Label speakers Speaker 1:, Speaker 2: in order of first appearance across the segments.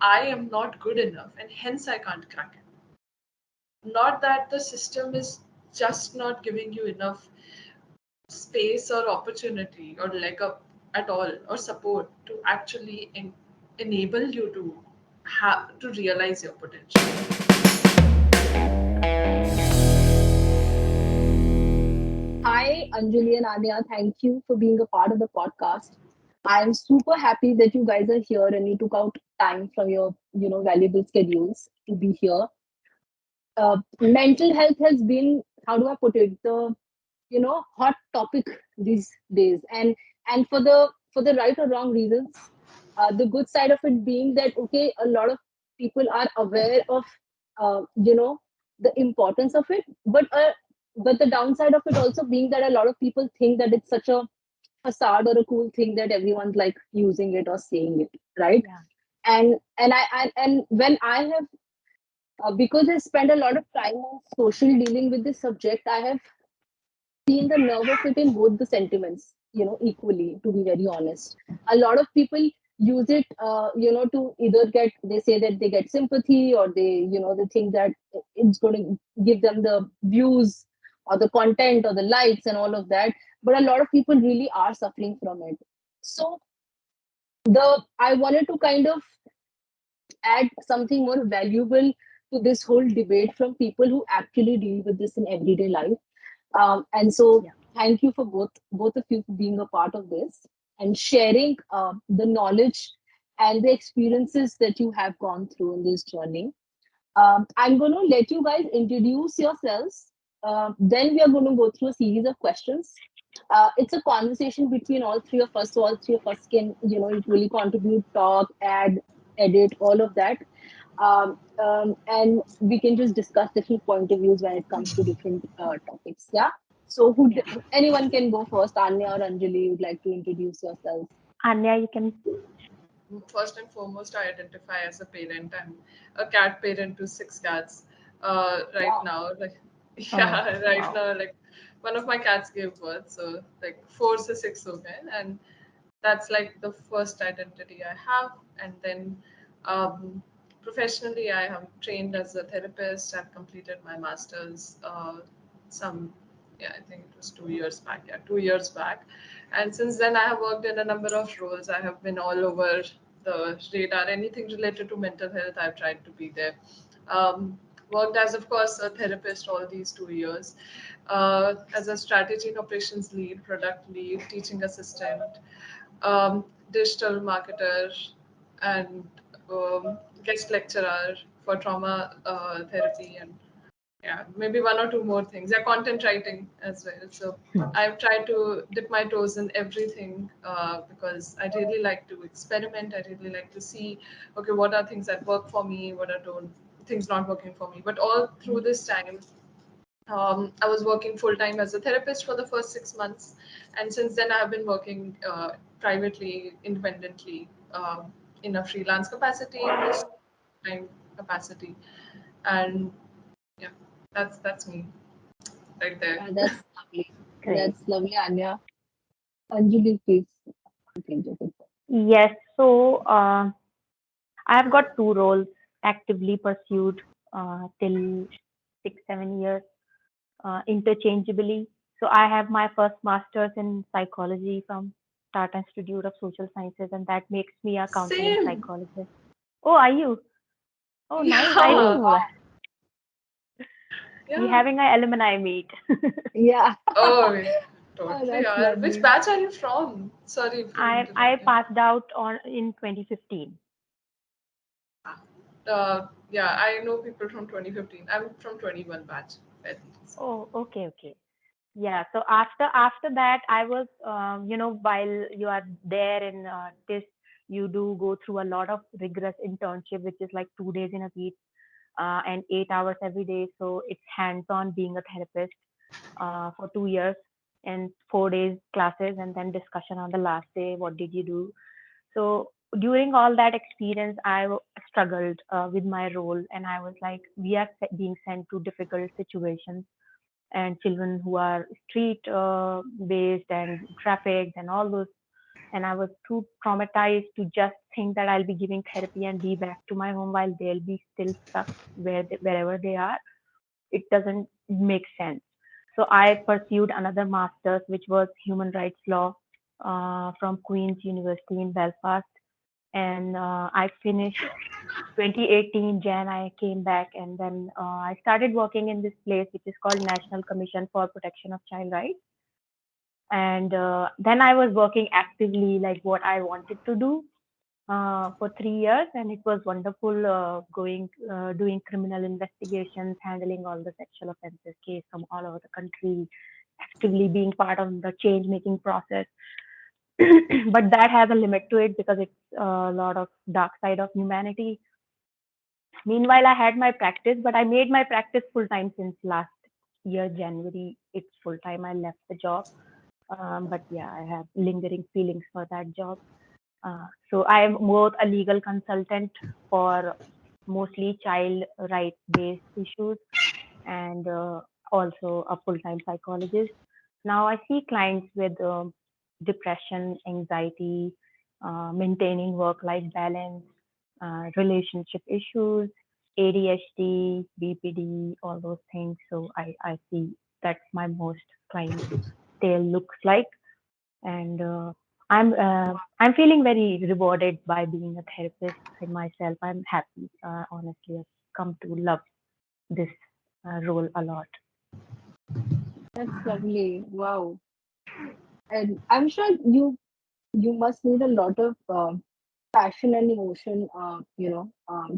Speaker 1: I am not good enough and hence I can't crack it. Not that the system is just not giving you enough space or opportunity or leg up at all or support to actually enable you to have to realize your potential.
Speaker 2: Hi, Anjali and Anya. Thank you for being a part of the podcast. I'm super happy that you guys are here and you took out time from your, valuable schedules to be here. Mental health has been, how do I put it, the hot topic these days, and for the right or wrong reasons. The good side of it being that okay, a lot of people are aware of the importance of it, but the downside of it also being that a lot of people think that it's such a facade or a cool thing that everyone's like using it or saying it, right?
Speaker 3: Yeah.
Speaker 2: And when I have because I spent a lot of time on social dealing with this subject, I have seen the nerve of it in both the sentiments, equally, to be very honest. A lot of people use it, to either get, they say that they get sympathy, or they think that it's going to give them the views or the content or the likes and all of that. But a lot of people really are suffering from it. So I wanted to kind of add something more valuable to this whole debate from people who actually deal with this in everyday life. And so,
Speaker 3: Yeah.
Speaker 2: thank you for both of you for being a part of this and sharing the knowledge and the experiences that you have gone through in this journey. I'm going to let you guys introduce yourselves. Then we are going to go through a series of questions. It's a conversation between all three of us, so all three of us can, equally contribute, talk, add, edit, all of that. And we can just discuss different point of views when it comes to different topics. Yeah. So,
Speaker 3: Yeah.
Speaker 2: anyone can go first? Anya or Anjali, would like to introduce yourselves?
Speaker 3: Anya, you can.
Speaker 1: First and foremost, I identify as a parent. I'm a cat parent to six cats. Right
Speaker 2: Wow.
Speaker 1: now, like
Speaker 3: Oh,
Speaker 1: yeah, right
Speaker 3: wow.
Speaker 1: now, like one of my cats gave birth, so like four to six women, and that's like the first identity I have. And then professionally, I have trained as a therapist. I've completed my master's. Some Yeah, I think it was 2 years back. Yeah, 2 years back. And since then, I have worked in a number of roles. I have been all over the radar. Anything related to mental health, I've tried to be there. Worked as, of course, a therapist all these 2 years, as a strategy and operations lead, product lead, teaching assistant, digital marketer, and guest lecturer for trauma therapy, and yeah, maybe one or two more things. Yeah, content writing as well. So I've tried to dip my toes in everything, because I really like to experiment. I really like to see, okay, what are things that work for me, what are don't things not working for me. But all through this time, I was working full time as a therapist for the first 6 months, and since then I have been working privately, independently, in a freelance capacity, in this time capacity, and yeah, that's me right there.
Speaker 2: That's lovely.
Speaker 3: Great.
Speaker 2: That's lovely, Anya. Anjali, please. Please, okay.
Speaker 3: Yes. So, I've got two roles actively pursued till 6, 7 years, interchangeably. So, I have my first master's in psychology from Tata Institute of Social Sciences, and that makes me a counseling
Speaker 1: Same.
Speaker 3: psychologist. Oh, are you? Oh, nice. I
Speaker 2: Oh,
Speaker 1: Yeah.
Speaker 3: too.
Speaker 2: wow.
Speaker 3: We're
Speaker 1: Yeah.
Speaker 3: having a alumni meet.
Speaker 2: Yeah.
Speaker 1: Oh, yeah.
Speaker 2: Oh,
Speaker 1: Totally
Speaker 2: that's
Speaker 1: are. Which
Speaker 2: lovely.
Speaker 1: batch are you from? Sorry for
Speaker 3: I
Speaker 1: interrupting.
Speaker 3: passed out on in 2015.
Speaker 1: Yeah, I know people from 2015. I'm from 21 batch, at least.
Speaker 3: Oh, okay, okay. Yeah. So after that, I was, while you are there in this, you do go through a lot of rigorous internship, which is like 2 days in a week, and 8 hours every day. So it's hands-on being a therapist for 2 years and 4 days classes, and then discussion on the last day. What did you do? So during all that experience, struggled with my role, and I was like, we are being sent to difficult situations, and children who are street based and trafficked and all those. and I was too traumatized to just think that I'll be giving therapy and be back to my home while they'll be still stuck wherever they are. It doesn't make sense. So I pursued another master's, which was human rights law from Queen's University in Belfast, and I finished 2018 Jan. I came back, and then I started working in this place, which is called National Commission for Protection of Child Rights. And then I was working actively, like what I wanted to do, for 3 years, and it was wonderful doing criminal investigations, handling all the sexual offences case from all over the country, actively being part of the change making process. But that has a limit to it because it's a lot of dark side of humanity. Meanwhile, I had my practice, but I made my practice full time since last year, January. It's full time. I left the job. But yeah, I have lingering feelings for that job. So I am both a legal consultant for mostly child right based issues, and also a full time psychologist. Now I see clients with depression, anxiety, maintaining work life balance, relationship issues, ADHD, BPD, all those things. So I see that's my most client tail looks like, and I'm feeling very rewarded by being a therapist in myself. I'm happy, honestly. I've come to love this role a lot.
Speaker 2: That's lovely. Wow. And I'm sure you must need a lot of passion and emotion,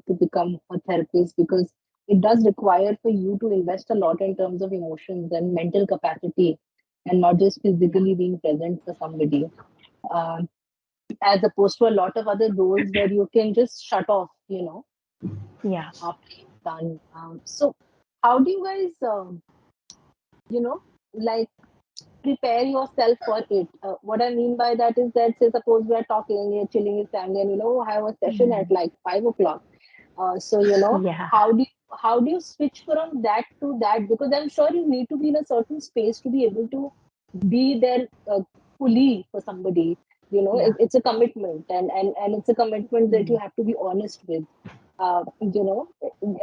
Speaker 2: to become a therapist, because it does require for you to invest a lot in terms of emotions and mental capacity, and not just physically being present for somebody. Um, as opposed to a lot of other roles where you can just shut off,
Speaker 3: Yeah.
Speaker 2: after you've done. So, how do you guys, like prepare yourself for it? What I mean by that is that, say, suppose we are talking, you're chilling with family, and I have a session at
Speaker 3: Mm.
Speaker 2: like 5 o'clock. So
Speaker 3: Yeah.
Speaker 2: how do you switch from that to that? Because I'm sure you need to be in a certain space to be able to be there fully for somebody.
Speaker 3: Yeah.
Speaker 2: It's a commitment, and it's a commitment that you
Speaker 3: Mm.
Speaker 2: have to be honest with. uh, you know,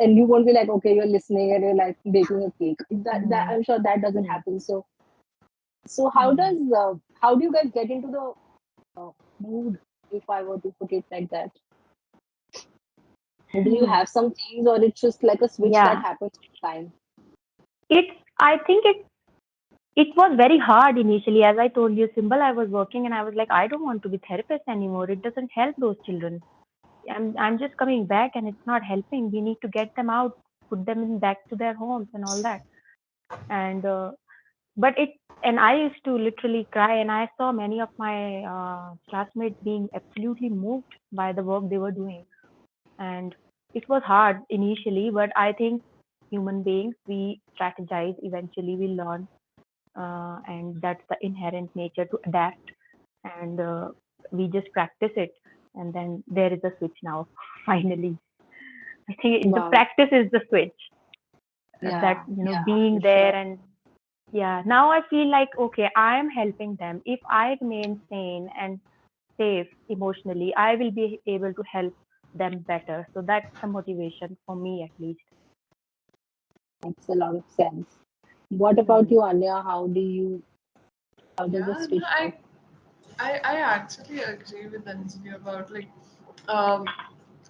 Speaker 2: and you won't be like, okay, you're listening and you're like baking a cake. That
Speaker 3: Mm.
Speaker 2: I'm sure that doesn't
Speaker 3: Mm.
Speaker 2: happen. So
Speaker 3: Mm.
Speaker 2: how do you guys get into the mood, if I were to put it like that? Do you
Speaker 3: Hmm.
Speaker 2: have some things, or it's just like a switch that
Speaker 3: Yeah.
Speaker 2: happens over time?
Speaker 3: It's. I think it was very hard initially. As I told you, Symbol, I was working and I was like, I don't want to be therapist anymore. It doesn't help those children. I'm just coming back and it's not helping. We need to get them out, put them in back to their homes and all that. And but it and I used to literally cry, and I saw many of my classmates being absolutely moved by the work they were doing. And it was hard initially, but I think human beings, we strategize, eventually we learn, and that's the inherent nature to adapt, and we just practice it, and then there is a switch now. Finally, I think the
Speaker 2: Wow.
Speaker 3: practice is the switch, that
Speaker 2: Yeah, yeah,
Speaker 3: being
Speaker 2: for
Speaker 3: there.
Speaker 2: sure.
Speaker 3: And yeah, now I feel like, okay, I am helping them. If I remain sane and safe emotionally, I will be able to help them better. So that's the motivation for me, at least.
Speaker 2: Makes a lot of sense. What about
Speaker 3: Hmm.
Speaker 2: you, Anya? How does the
Speaker 1: Yeah, no,
Speaker 2: switch work?
Speaker 1: I actually agree with Anjali about like, um,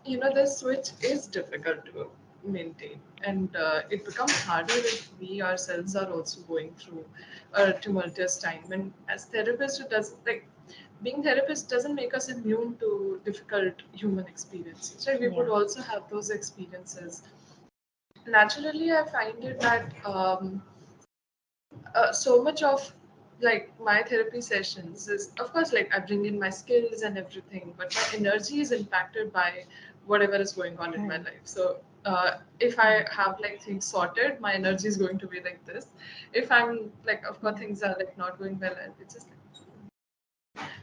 Speaker 1: the switch is difficult to maintain, and it becomes harder if we ourselves are also going through a tumultuous time. And as therapists, it does like being therapist doesn't make us immune to difficult human experiences. Right? We would
Speaker 3: Yeah.
Speaker 1: also have those experiences. Naturally, I find it that so much of like my therapy sessions is, of course, like I bring in my skills and everything, but my energy is impacted by whatever is going on in my
Speaker 3: Hmm.
Speaker 1: life. So if I
Speaker 3: Hmm.
Speaker 1: have like things sorted, my energy is going to be like this. If I'm like, of course,
Speaker 3: Yeah.
Speaker 1: things are like not going well, and it's just like,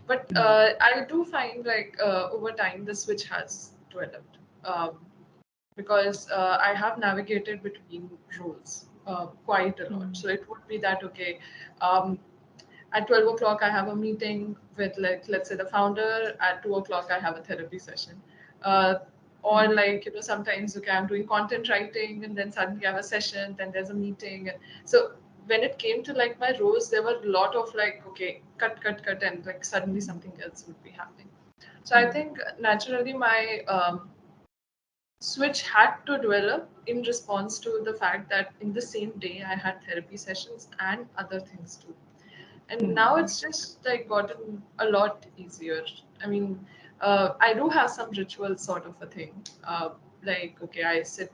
Speaker 1: but
Speaker 3: Hmm.
Speaker 1: I do find like over time the switch has developed, because I have navigated between roles quite a lot.
Speaker 3: Hmm.
Speaker 1: So it would be that, okay, um, at 12 o'clock I have a meeting with, like, let's say the founder. At 2 o'clock I have a therapy session. Or like, sometimes, okay, I'm doing content writing and then suddenly I have a session, then there's a meeting. And so when it came to like my roles, there were a lot of like, okay, cut, and like suddenly something else would be happening. So I think naturally my switch had to develop in response to the fact that in the same day I had therapy sessions and other things too. And now it's just like gotten a lot easier. I mean, I do have some ritual sort of a thing. Like, okay, I sit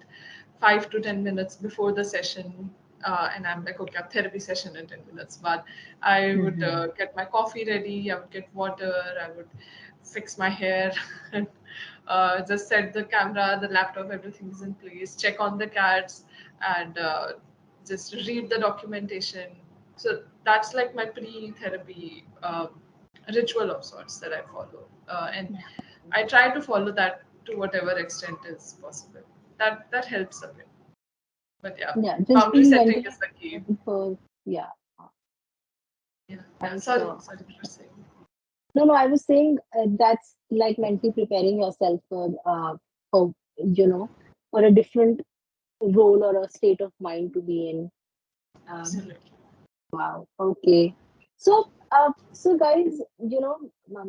Speaker 1: 5 to 10 minutes before the session, and I'm like, okay, a therapy session in 10 minutes. But I would get my coffee ready. I would get water. I would fix my hair, and just set the camera, the laptop, everything is in place. Check on the cats, and just read the documentation. So that's like my pre-therapy ritual of sorts that I follow, and I try to follow that to whatever extent is possible. That helps a bit. But yeah,
Speaker 2: Yeah, just
Speaker 1: boundary
Speaker 2: being
Speaker 1: setting
Speaker 2: mentally
Speaker 1: is the key.
Speaker 2: prepared for, yeah,
Speaker 1: Yeah.
Speaker 2: I'm
Speaker 1: Sorry,
Speaker 2: sure.
Speaker 1: sorry for saying.
Speaker 2: No, I was saying that's like mentally preparing yourself for for a different role or a state of mind to be in. Um,
Speaker 1: Absolutely.
Speaker 2: wow. Okay. So guys,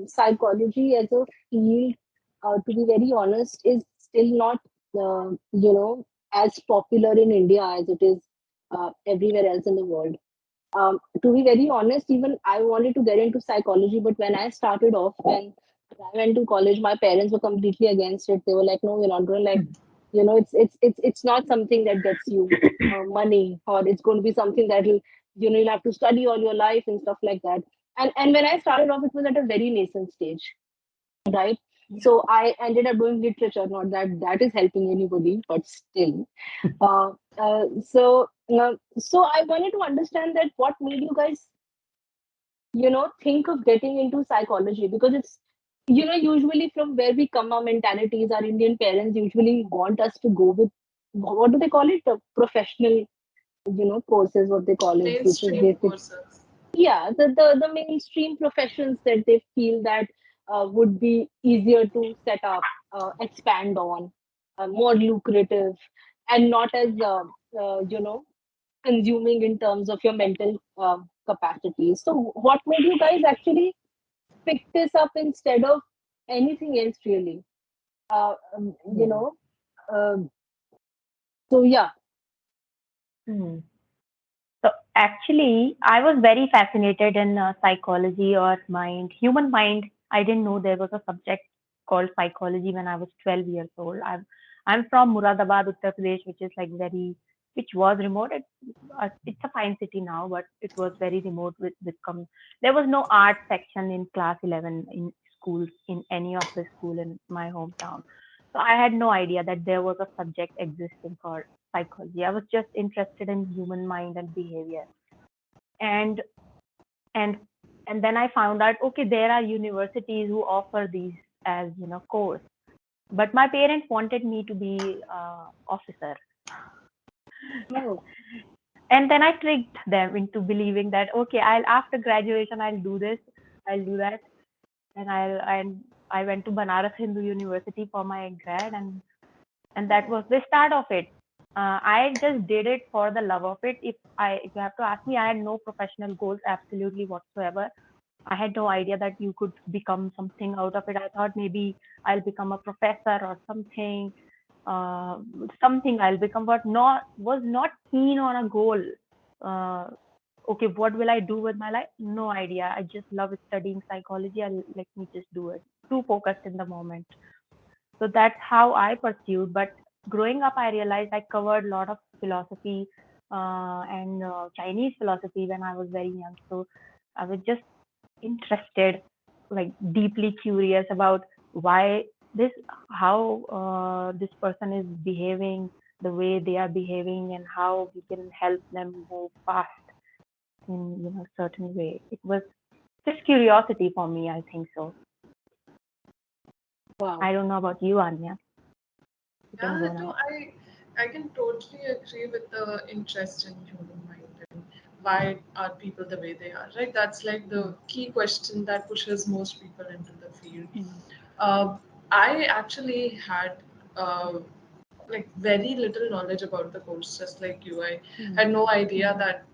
Speaker 2: psychology as a field, to be very honest, is still not, as popular in India as it is everywhere else in the world. To be very honest, even I wanted to get into psychology, but when I started off, when I went to college, my parents were completely against it. They were like, "No, you're not going to like, it's not something that gets you money, or it's going to be something that will, you'll have to study all your life and stuff like that." And when I started off, it was at a very nascent stage, right? So I ended up doing literature. Not that that is helping anybody, but still. Uh, so I wanted to understand that what made you guys, think of getting into psychology, because it's, usually from where we come, our mentalities, our Indian parents usually want us to go with, what do they call it? Professional, courses, what they call it, which is
Speaker 1: Mainstream
Speaker 2: basic.
Speaker 1: courses.
Speaker 2: Yeah, the mainstream professions that they feel that would be easier to set up, expand on, more lucrative, and not as consuming in terms of your mental capacity. So what made you guys actually pick this up instead of anything else, really? uh, um, you
Speaker 3: Yeah.
Speaker 2: know uh, so yeah.
Speaker 3: Hmm. So actually, I was very fascinated in psychology or human mind. I didn't know there was a subject called psychology when I was 12 years old. I'm from Muradabad, Uttar Pradesh, which was remote. It's a fine city now, but it was very remote. There was no art section in class 11 in schools, in any of the school in my hometown. So I had no idea that there was a subject existing called psychology. I was just interested in human mind and behavior. And and and then I found out, okay, there are universities who offer these as, course. But my parents wanted me to be officer.
Speaker 2: Oh,
Speaker 3: And then I tricked them into believing that, okay, I'll after graduation I'll do this, I'll do that. And I went to Banaras Hindu University for my grad, and that was the start of it. I just did it for the love of it. If you have to ask me, I had no professional goals absolutely whatsoever. I had no idea that you could become something out of it. I thought maybe I'll become a professor or something, uh, something I'll become, but was not keen on a goal. Uh, okay, what will I do with my life? No idea. I just love studying psychology. Let me just do it. Too focused in the moment. So that's how I pursued. But growing up, I realized I covered a lot of philosophy and Chinese philosophy when I was very young. So I was just interested, like deeply curious about why how this person is behaving the way they are behaving, and how we can help them move fast in certain way. It was just curiosity for me, I think so.
Speaker 2: wow.
Speaker 3: I don't know about you, Anya. You can
Speaker 1: Yeah,
Speaker 3: go
Speaker 1: no,
Speaker 3: now.
Speaker 1: I can totally agree with the interest in human mind. And why are people the way they are, right? That's like the key question that pushes most people into the field. uh, I actually had like very little knowledge about the course, just like you. I had no idea that,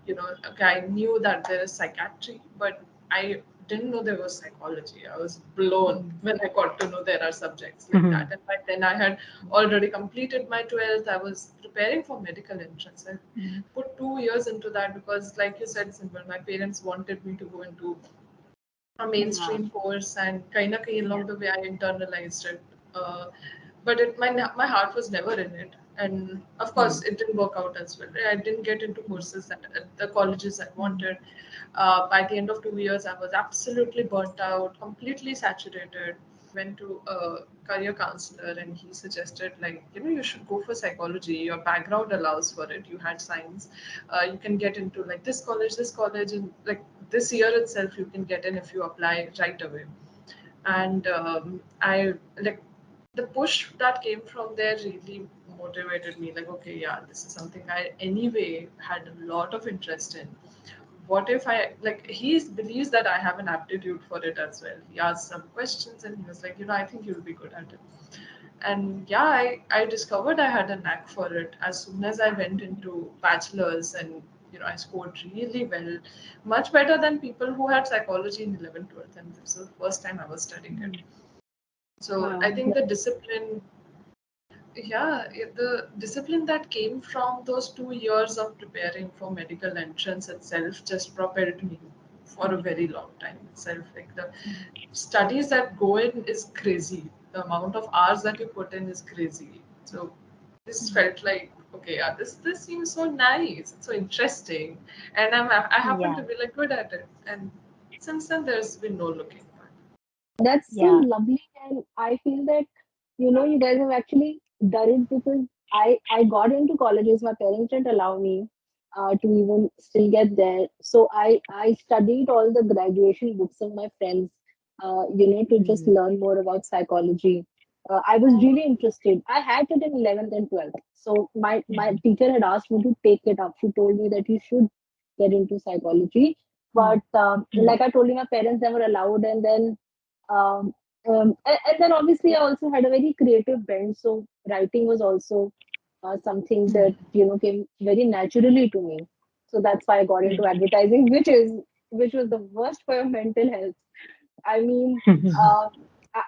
Speaker 1: okay, I knew that there is psychiatry, but I didn't know there was psychology. I was blown when I got to know there are subjects like that. And back then I had already completed my 12th. I was preparing for medical entrance. I put 2 years into that because, like you said, Simple, my parents wanted me to go into a mainstream course, and kind of along the way I internalized it. Uh, but my heart was never in it, and of course it didn't work out as well. I didn't get into courses at the colleges I wanted. By the end of 2 years, I was absolutely burnt out, completely saturated. Went to a career counselor, and he suggested, like, you should go for psychology. Your background allows for it. You had science. You can get into like this college, and like this year itself you can get in if you apply right away. And I like the push that came from there really motivated me, like, okay, yeah, this is something I anyway had a lot of interest in. What if I, like, he believes that I have an aptitude for it as well. He asked some questions and he was like, I think you'll be good at it. And yeah, I discovered I had a knack for it as soon as I went into bachelor's, and I scored really well, much better than people who had psychology in 11th 12th, and this was the first time I was studying it. So I
Speaker 2: Wow.
Speaker 1: think the discipline, yeah, the discipline that came from those 2 years of preparing for medical entrance itself just propelled me for a very long time itself. Like the studies that go in is crazy. The amount of hours that you put in is crazy. So this felt like, okay, yeah, this seems so nice, it's so interesting, and I happen to
Speaker 3: Yeah.
Speaker 1: be like good at it. And since then, there's been no looking back.
Speaker 2: That's so
Speaker 3: Yeah.
Speaker 2: lovely, and I feel that you guys have actually done it because I got into colleges. My parents didn't allow me to even still get there, so I studied all the graduation books of my friends, to just learn more about psychology. I was really interested. I had it in 11th and 12th, so my teacher had asked me to take it up. She told me that you should get into psychology, but like I told you, my parents never allowed, and then um, and then obviously I also had a very creative bent, so writing was also something that came very naturally to me. So that's why I got into advertising, which was the worst for your mental health. I mean, uh,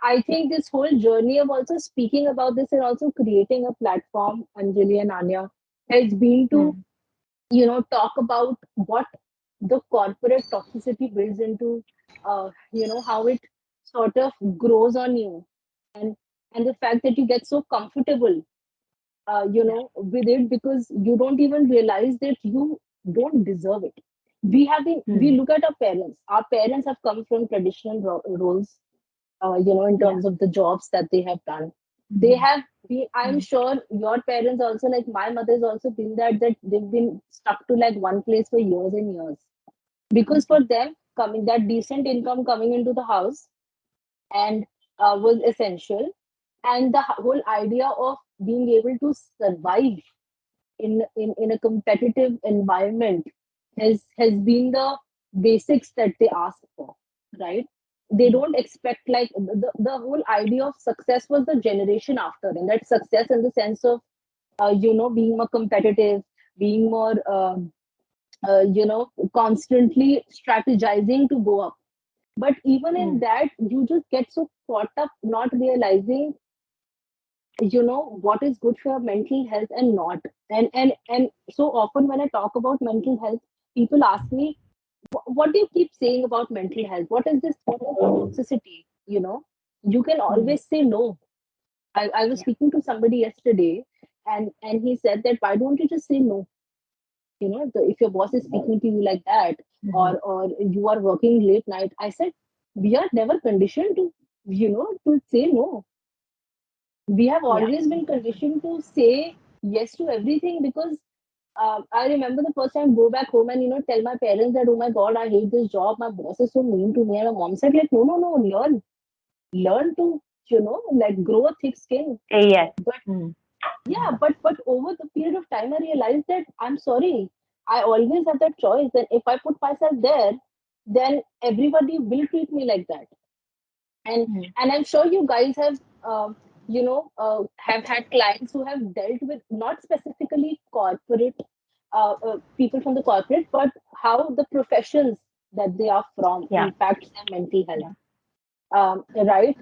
Speaker 2: I think this whole journey of also speaking about this and also creating a platform, Anjali and Anya, has been to talk about what the corporate toxicity builds into, how it sort of grows on you, and the fact that you get so comfortable with it because you don't even realize that you don't deserve it. We look at our parents have come from traditional roles, in
Speaker 3: Yeah.
Speaker 2: terms of the jobs that they have done. They have been, I'm sure your parents also, like my mother's also been that they've been stuck to like one place for years and years. Because for them, coming that decent income coming into the house and was essential. And the whole idea of being able to survive in a competitive environment has been the basics that they ask for, right? They don't expect like the whole idea of success was the generation after, and that success in the sense of being more competitive, being more constantly strategizing to go up. But even in that, you just get so caught up not realizing what is good for your mental health and not. And so often when I talk about mental health, people ask me, what do you keep saying about mental health? What is this? What is toxicity? You can always say no. I was
Speaker 3: Yeah.
Speaker 2: speaking to somebody yesterday, and he said that why don't you just say no? If your boss is speaking to you like that, or you are working late night, I said we are never conditioned to say no. We have
Speaker 3: Yeah.
Speaker 2: always been conditioned to say yes to everything because I remember the first time I go back home and tell my parents that, oh my god, I hate this job, my boss is so mean to me, and my mom said like, no, no, no, learn to like grow a thick skin.
Speaker 3: Say yes.
Speaker 2: But yeah, but over the period of time I realized that I'm sorry, I always have that choice that if I put myself there, then everybody will treat me like that. and
Speaker 3: Mm.
Speaker 2: and I'm sure you guys have have had clients who have dealt with not specifically corporate people from the corporate, but how the professions that they are from
Speaker 3: Yeah.
Speaker 2: impacts their mental health,
Speaker 3: Yeah.
Speaker 2: right?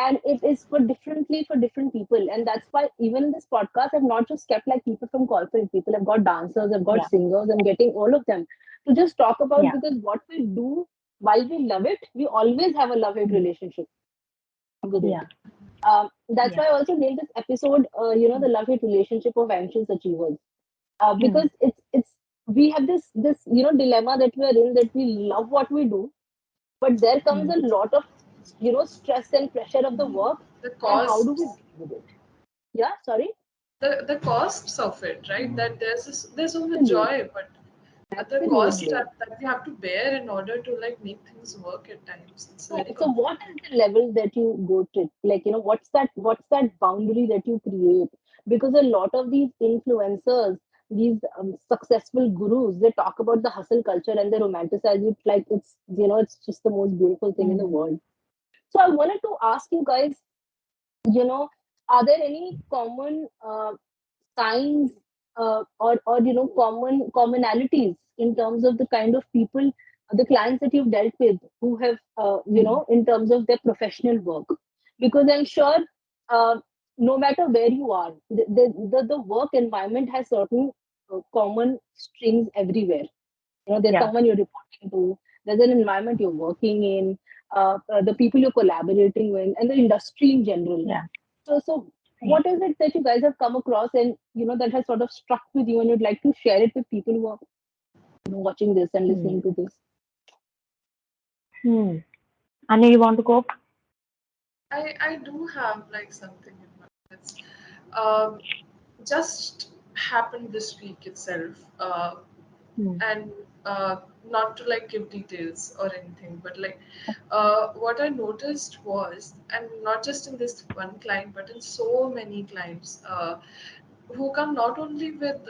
Speaker 2: And it is for differently for different people, and that's why even in this podcast I've not just kept like people from corporate. People, I've got dancers, I've got
Speaker 3: Yeah.
Speaker 2: singers, I'm getting all of them to just talk about,
Speaker 3: Yeah.
Speaker 2: because what we do, while we love it, we always have a love-hate
Speaker 3: Mm.
Speaker 2: relationship with it.
Speaker 3: Yeah.
Speaker 2: That's
Speaker 3: Yeah.
Speaker 2: why I also named this episode, the love-hate relationship of anxious achievers,
Speaker 3: Mm.
Speaker 2: because it's we have this dilemma that we are in, that we love what we do, but there comes
Speaker 3: Mm.
Speaker 2: a lot of stress and pressure of the work,
Speaker 1: The
Speaker 2: and how do we
Speaker 1: costs,
Speaker 2: deal with it? Yeah, sorry.
Speaker 1: the costs of it, right? That there's so much
Speaker 2: Absolutely,
Speaker 1: joy, but the cost
Speaker 2: absolutely.
Speaker 1: that we have to bear in order to like make things work at times, it's
Speaker 2: So,
Speaker 1: very
Speaker 2: so what
Speaker 1: complicated.
Speaker 2: is the level that you go to? Like, what's that boundary that you create? Because a lot of these influencers, these successful gurus, they talk about the hustle culture and they romanticize it like it's just the most beautiful thing in the
Speaker 3: Mm.
Speaker 2: world. So, I wanted to ask you guys, you know, are there any common signs, or common commonalities in terms of the kind of people, the clients that you've dealt with, who have
Speaker 3: Mm.
Speaker 2: in terms of their professional work? Because I'm sure, uh, no matter where you are, the work environment has certain common strings everywhere. There's
Speaker 3: Yeah.
Speaker 2: someone you're reporting to, there's an environment you're working in, the people you're collaborating with, and the industry in general.
Speaker 3: Yeah.
Speaker 2: So,
Speaker 3: Yeah.
Speaker 2: what is it that you guys have come across, and that has sort of struck with you, and you'd like to share it with people who are watching this and
Speaker 3: Mm.
Speaker 2: listening to this?
Speaker 3: Mm. Anya, you want to go?
Speaker 1: I do have like something in mind. It's um, just happened this week itself,
Speaker 3: Mm.
Speaker 1: and not to like give details or anything, but like what I noticed was, and not just in this one client, but in so many clients who come not only with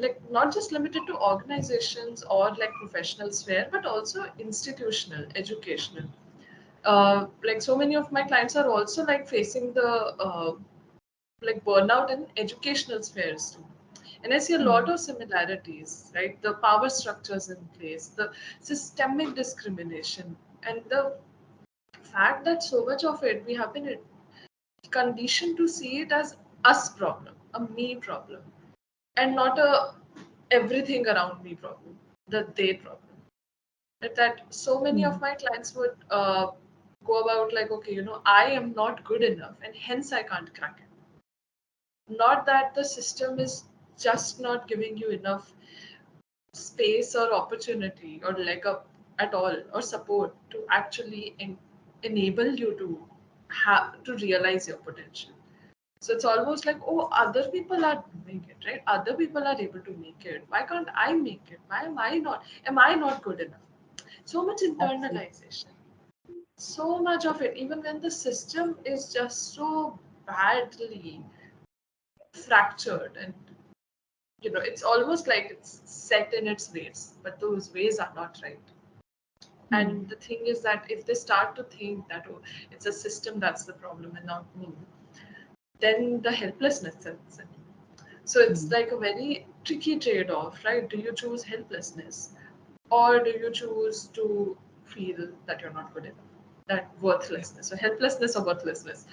Speaker 1: like not just limited to organizations or like professional sphere, but also institutional, educational. Like so many of my clients are also like facing the like burnout in educational spheres too. And I see a lot
Speaker 3: Mm.
Speaker 1: of similarities, right? The power structures in place, the systemic discrimination, and the fact that so much of it we have been conditioned to see it as us problem, a me problem, and not a everything around me problem, the they problem. That so many of
Speaker 3: Mm.
Speaker 1: my clients would go about like, okay, I am not good enough, and hence I can't crack it. Not that the system is just not giving you enough space or opportunity or leg up at all or support to actually enable you to have to realize your potential. So it's almost like, oh, other people are doing it, right? Other people are able to make it. Why can't I make it? Why am I not? Am I not good enough? So much
Speaker 2: Absolutely.
Speaker 1: internalization, so much of it, even when the system is just so badly fractured, and it's almost like it's set in its ways, but those ways are not right.
Speaker 3: Mm.
Speaker 1: And the thing is that if they start to think that, oh, it's a system that's the problem and not me, then the helplessness sets in. So it's
Speaker 3: Mm.
Speaker 1: like a very tricky trade-off, right? Do you choose helplessness, or do you choose to feel that you're not good enough, that worthlessness, or helplessness or worthlessness?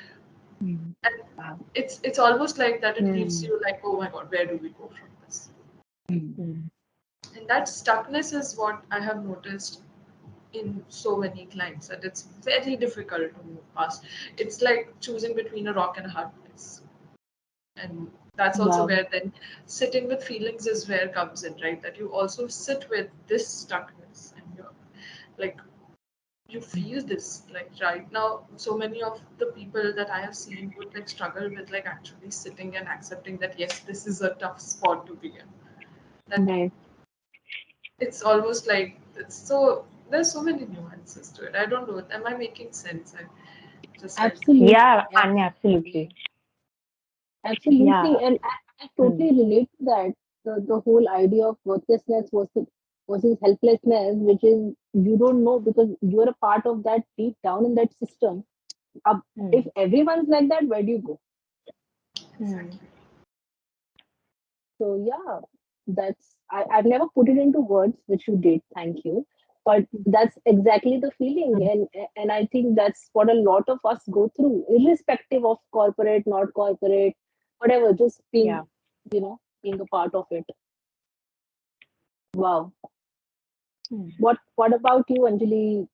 Speaker 3: Mm.
Speaker 1: And
Speaker 2: Wow.
Speaker 1: it's almost like that it leaves
Speaker 3: Mm.
Speaker 1: you like, oh my god, where do we go from this?
Speaker 2: Mm.
Speaker 3: Mm.
Speaker 1: And that stuckness is what I have noticed in so many clients, that it's very difficult to move past. It's like choosing between a rock and a hard place. And that's also
Speaker 2: Wow.
Speaker 1: where then sitting with feelings is where comes in, right? That you also sit with this stuckness, and you're like, you feel this like right now. So many of the people that I have seen would like struggle with like actually sitting and accepting that yes, this is a tough spot to be in. That
Speaker 2: Right.
Speaker 1: it's almost like it's so there's so many nuances to it. I don't know. Am I making sense? I just like
Speaker 2: Absolutely.
Speaker 3: Yeah, Anya, absolutely.
Speaker 2: Absolutely.
Speaker 3: Yeah.
Speaker 2: And I totally
Speaker 3: Mm.
Speaker 2: relate to that. the whole idea of worthlessness versus helplessness, which is you don't know because you're a part of that deep down in that system. If everyone's like that, where do you go?
Speaker 1: Exactly.
Speaker 2: So yeah, I've never put it into words, which you did. Thank you. But that's exactly the feeling, and I think that's what a lot of us go through, irrespective of corporate, not corporate, whatever. Just being,
Speaker 3: Yeah.
Speaker 2: being a part of it. Wow.
Speaker 3: Hmm.
Speaker 2: What about you, Anjali?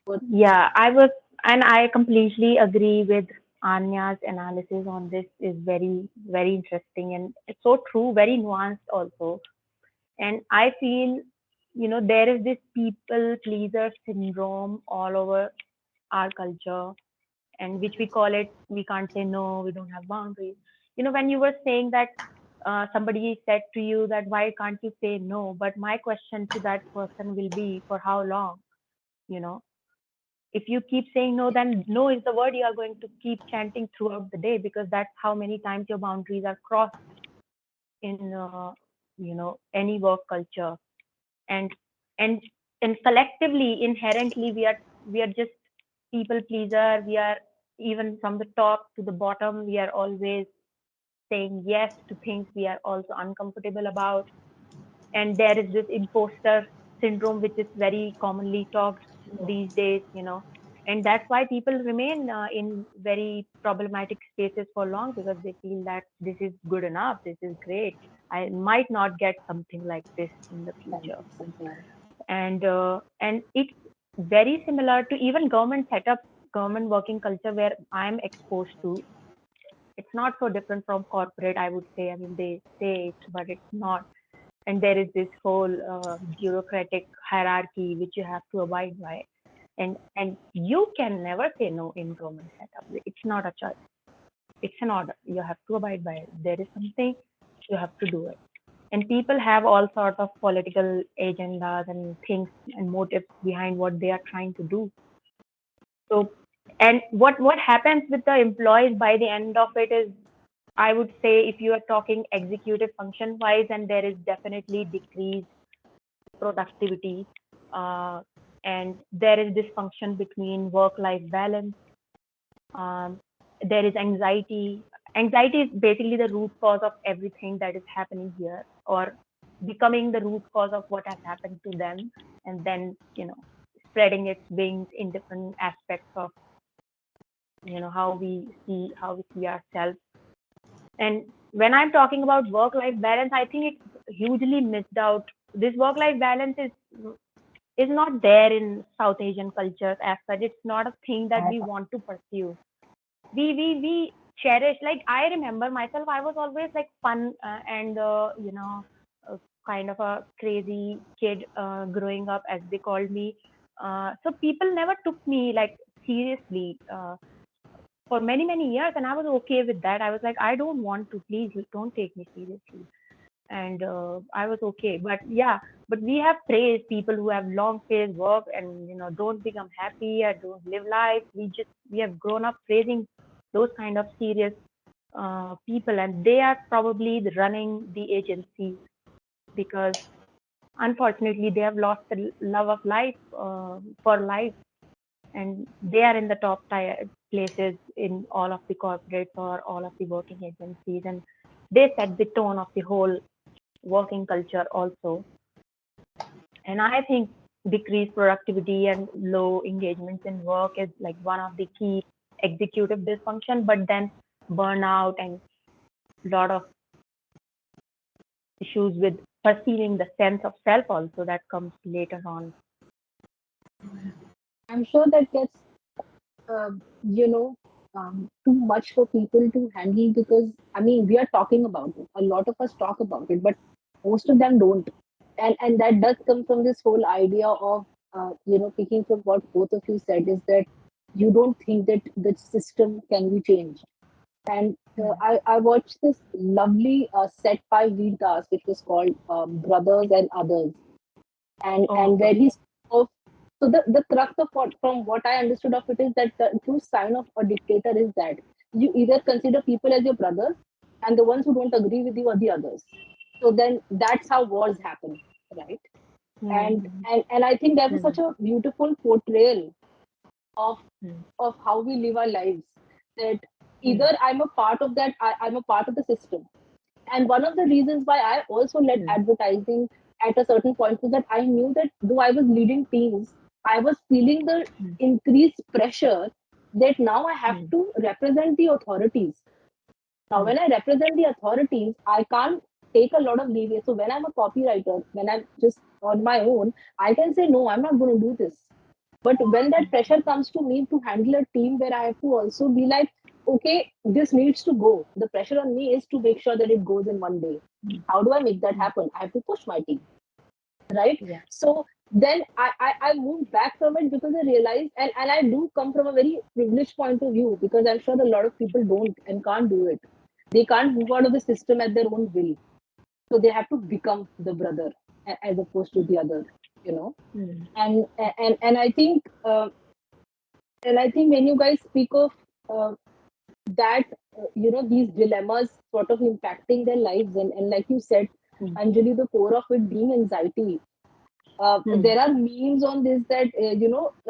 Speaker 2: What?
Speaker 3: Yeah, I was, and I completely agree with Anya's analysis on this is very, very interesting and it's so true, very nuanced also. And I feel, there is this people pleaser syndrome all over our culture, and which we call it, we can't say no, we don't have boundaries. When you were saying that somebody said to you that why can't you say no, but my question to that person will be for how long? You know, if you keep saying no, then no is the word you are going to keep chanting throughout the day because that's how many times your boundaries are crossed in any work culture. And and and collectively, inherently, we are just people pleaser. We are, even from the top to the bottom, we are always saying yes to things we are also uncomfortable about. And there is this imposter syndrome which is very commonly talked these days, and that's why people remain in very problematic spaces for long, because they feel that this is good enough, this is great, I might not get something like this in the future. And it's very similar to even government setup, government working culture where I'm exposed to. It's not so different from corporate, I would say. I mean, they say it, but it's not. And there is this whole bureaucratic hierarchy which you have to abide by, and you can never say no in government setup. It's not a choice, it's an order, you have to abide by it. There is something, you have to do it. And people have all sorts of political agendas and things and motives behind what they are trying to do. So, and what happens with the employees by the end of it is, I would say, if you are talking executive function wise, and there is definitely decreased productivity, uh, and there is dysfunction between work life balance. um, there is anxiety. Anxiety is basically the root cause of everything that is happening here, or becoming the root cause of what has happened to them, and then spreading its wings in different aspects of how we see ourselves. And when I'm talking about work life balance, I think it's hugely missed out. This work life balance is not there in South Asian cultures as such. It's not a thing that we want to pursue. We cherish, like, I remember myself, I was always like fun, and kind of a crazy kid growing up, as they called me. So people never took me like seriously for many many years, and I was okay with that. I was like, I don't want to, please don't take me seriously. And I was okay. But yeah, but we have praised people who have long phase work and don't become happy or don't live life. We have grown up praising those kind of serious people, and they are probably running the agency, because unfortunately they have lost the love of life, for life, and they are in the top tier places in all of the corporates or all of the working agencies, and they set the tone of the whole working culture also. And I think decreased productivity and low engagements in work is like one of the key executive dysfunction, but then burnout and a lot of issues with perceiving the sense of self also that comes later on.
Speaker 2: I'm sure that gets uh, you know too much for people to handle, because I mean we are talking about it. A lot of us talk about it, but most of them don't. And that does come from this whole idea of picking from what both of you said, is that you don't think that the system can be changed. And I watched this lovely set by Veer Das, which was called Brothers and Others,
Speaker 3: Oh,
Speaker 2: and where
Speaker 3: okay.
Speaker 2: he spoke. So the crux of what, from what I understood of it, is that the true sign of a dictator is that you either consider people as your brothers, and the ones who don't agree with you are the others. So then that's how wars happen, right? And I think that was such a beautiful portrayal of how we live our lives, that either I'm a part of that, I'm a part of the system. And one of the reasons why I also led advertising at a certain point was that I knew that though I was leading teams, I was feeling the increased pressure that now I have to represent the authorities. Now, when I represent the authorities, I can't take a lot of leeway. So when I'm a copywriter, when I'm just on my own, I can say, no, I'm not going to do this. But when that pressure comes to me to handle a team where I have to also be like, okay, this needs to go. The pressure on me is to make sure that it goes in one day. How do I make that happen? I have to push my team, right? So then I moved back from it because I realized, and I do come from a very privileged point of view, because I'm sure a lot of people don't and can't do it. They can't move out of the system at their own will. So they have to become the brother as opposed to the other, you know. And I think when you guys speak of that, these dilemmas sort of impacting their lives, and like you said, Anjali, the core of it being anxiety. There are memes on this that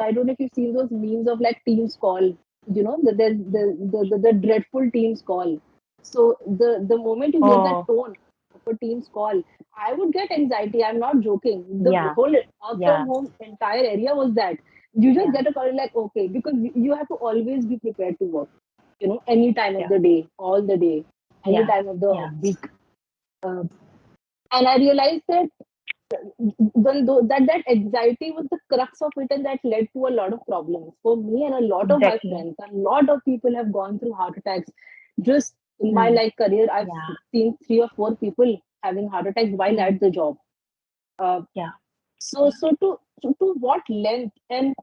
Speaker 2: I don't know if you've seen those memes of like Teams call. The dreadful Teams call. So the moment you hear that tone of a Teams call, I would get anxiety. I'm not joking. The whole work from home entire area was that. You just get a call like, okay, because you have to always be prepared to work. Any time of the day, all the day, any time of the week. Uh, and I realized that that anxiety was the crux of it, and that led to a lot of problems for me and a lot of my friends. A lot of people have gone through heart attacks. Just in my career, I've seen 3 or 4 people having heart attacks while at the job. Uh, so to what length? And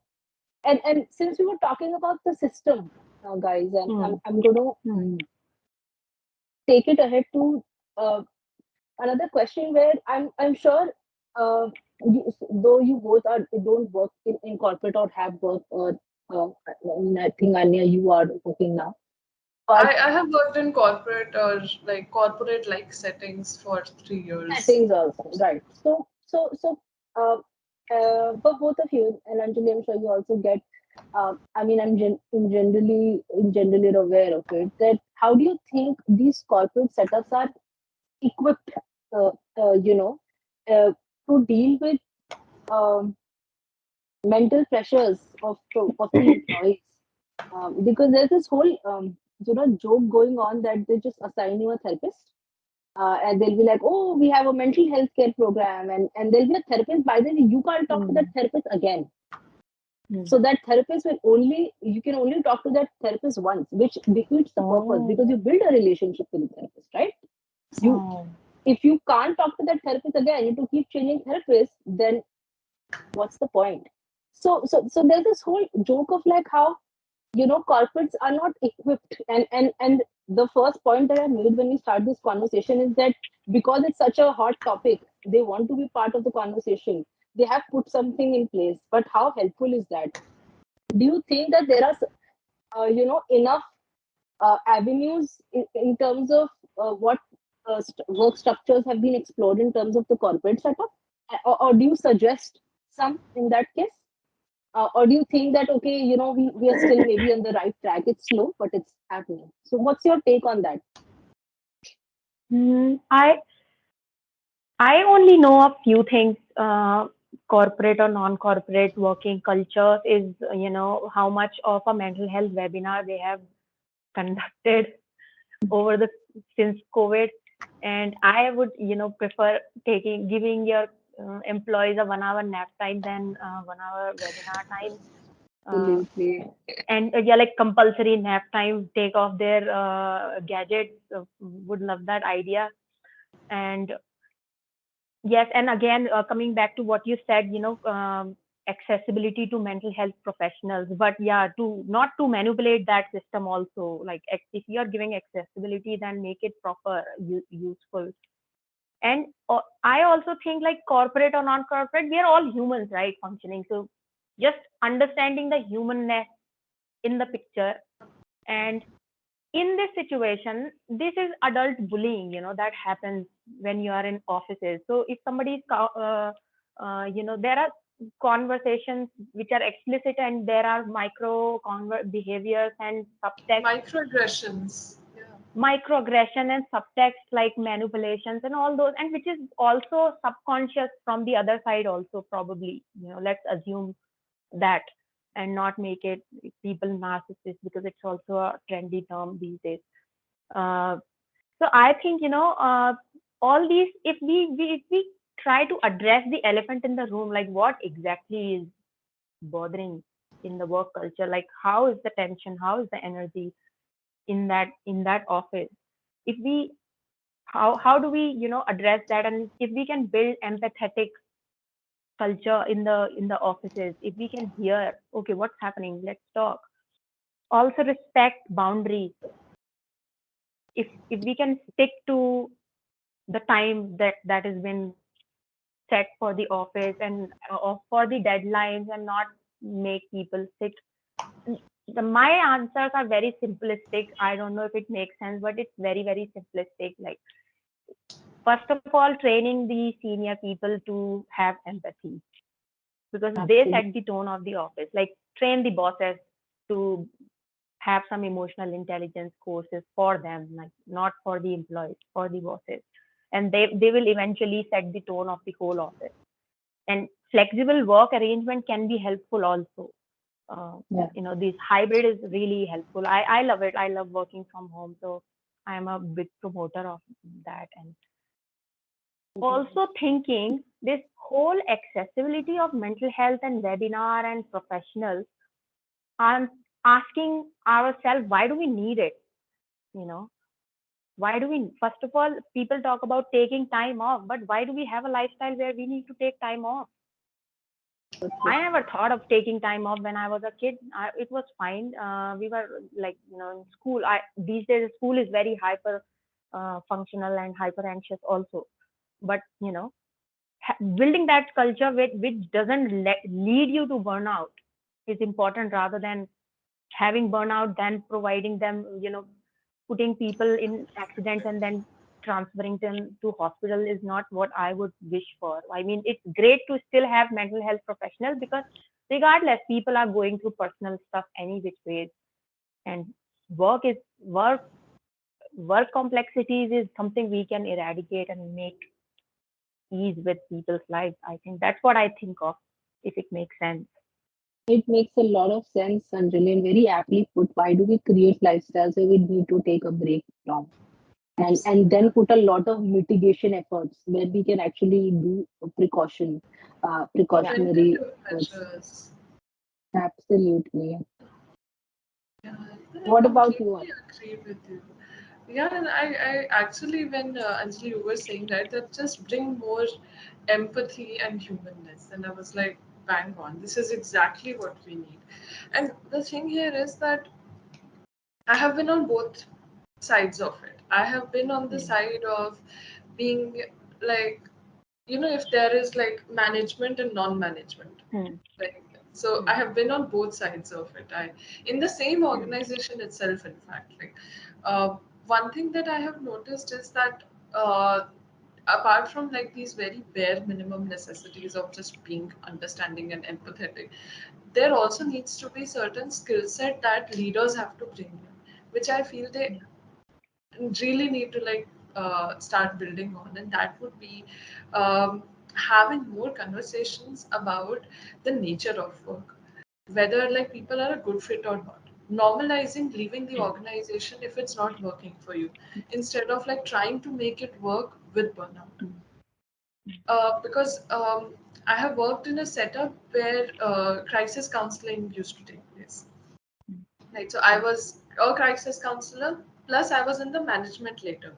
Speaker 2: since we were talking about the system, guys, and I'm going to take it ahead to uh, another question where I'm sure, though you both don't work in corporate or have worked, or I think Anya, you are working now, but
Speaker 1: I have worked in corporate or like corporate like settings for 3 years.
Speaker 2: settings also, right? So uh, for both of you, and Anjali, I'm sure you also get. I mean, I'm generally aware of it. That how do you think these corporate setups are equipped, uh, uh, you know, uh, to deal with um, mental pressures of the employees? Because there's this whole joke going on that they just assign you a therapist, and they'll be like, oh, we have a mental health care program, and there'll be a therapist. By then, you can't talk to that therapist again. So that therapist you can only talk to that therapist once, which defeats the purpose, because you build a relationship with the therapist, right? You If you can't talk to that therapist again, you have to keep changing therapists, then what's the point? So there's this whole joke of like how corporates are not equipped, and the first point that I made when we start this conversation is that because it's such a hot topic, they want to be part of the conversation. They have put something in place, but how helpful is that? Do you think that there are enough avenues in terms of what work structures have been explored in terms of the corporate setup? Or do you suggest some in that case? Or do you think that, okay, we are still maybe on the right track? It's slow, but it's happening. So what's your take on that?
Speaker 3: I only know a few things. Corporate or non-corporate working culture is, how much of a mental health webinar they have conducted over the since COVID, and I would prefer giving your employees a 1 hour nap time than 1 hour webinar time.
Speaker 2: Absolutely.
Speaker 3: And like compulsory nap time, take off their gadgets. Would love that idea. And yes, and again, coming back to what you said, accessibility to mental health professionals, but yeah, to not to manipulate that system also. Like if you are giving accessibility, then make it proper, useful. And I also think like corporate or non-corporate, we are all humans, right? Functioning. So just understanding the humanness in the picture, and in this situation, this is adult bullying, that happens when you are in offices. So if somebody is, there are conversations which are explicit, and there are micro behaviors and subtext,
Speaker 1: Microaggressions. Yeah.
Speaker 3: microaggression and subtext like manipulations and all those, and which is also subconscious from the other side also, probably, let's assume that, and not make it people narcissists, because it's also a trendy term these days. So I think, all these, if we try to address the elephant in the room, like what exactly is bothering in the work culture, like how is the tension, how is the energy in that office, if we how do we address that, and if we can build empathetic culture in the offices, if we can hear, okay, what's happening, let's talk, also respect boundaries, if we can stick to the time that has been set for the office, and for the deadlines, and not make people sit. My answers are very simplistic. I don't know if it makes sense, but it's very, very simplistic. Like, first of all, training the senior people to have empathy, because they
Speaker 2: Absolutely.
Speaker 3: set the tone of the office. Like, train the bosses to have some emotional intelligence courses for them, like not for the employees, for the bosses. And they will eventually set the tone of the whole office. And flexible work arrangement can be helpful also.
Speaker 2: Yeah.
Speaker 3: This hybrid is really helpful. I love it. I love working from home. So I am a big promoter of that. And also thinking this whole accessibility of mental health and webinar and professionals, I'm asking ourselves, why do we need it? You know, why do we, first of all, people talk about taking time off, but why do we have a lifestyle where we need to take time off? I never thought of taking time off when I was a kid. It was fine. We were like, in school. These days, school is very hyper functional and hyper anxious also. But, building that culture which doesn't lead you to burnout is important, rather than having burnout, then providing them, putting people in accidents and then transferring them to hospital is not what I would wish for. I mean, it's great to still have mental health professionals, because regardless, people are going through personal stuff any which ways, and work work complexities is something we can eradicate and make ease with people's lives. I think that's what I think of, if it makes sense.
Speaker 2: It makes a lot of sense, Anjali, and very aptly put. Why do we create lifestyles where we need to take a break from? And then put a lot of mitigation efforts where we can actually do
Speaker 3: Yeah.
Speaker 2: precautionary
Speaker 1: Preventative
Speaker 2: efforts.
Speaker 1: measures.
Speaker 2: Absolutely.
Speaker 1: Yeah, I
Speaker 2: What about you?
Speaker 1: completely agree with you. Yeah, and I actually, when Anjali, you were saying right, that just bring more empathy and humanness, and I was like, bang on. This is exactly what we need. And the thing here is that I have been on both sides of it. I have been on the side of being like, if there is like management and non-management,
Speaker 3: Hmm.
Speaker 1: like, so I
Speaker 3: Hmm.
Speaker 1: have been on both sides of it. In the same
Speaker 3: Hmm.
Speaker 1: organization itself, in fact, like, uh, one thing that I have noticed is that, uh, apart from like these very bare minimum necessities of just being understanding and empathetic, there also needs to be certain skill set that leaders have to bring in, which I feel they really need to like start building on, and that would be having more conversations about the nature of work, whether like people are a good fit or not, normalizing leaving the organization if it's not working for you, instead of like trying to make it work with burnout.
Speaker 3: Hmm.
Speaker 1: Because I have worked in a setup where crisis counseling used to take place. Right. So I was a crisis counselor, plus I was in the management later.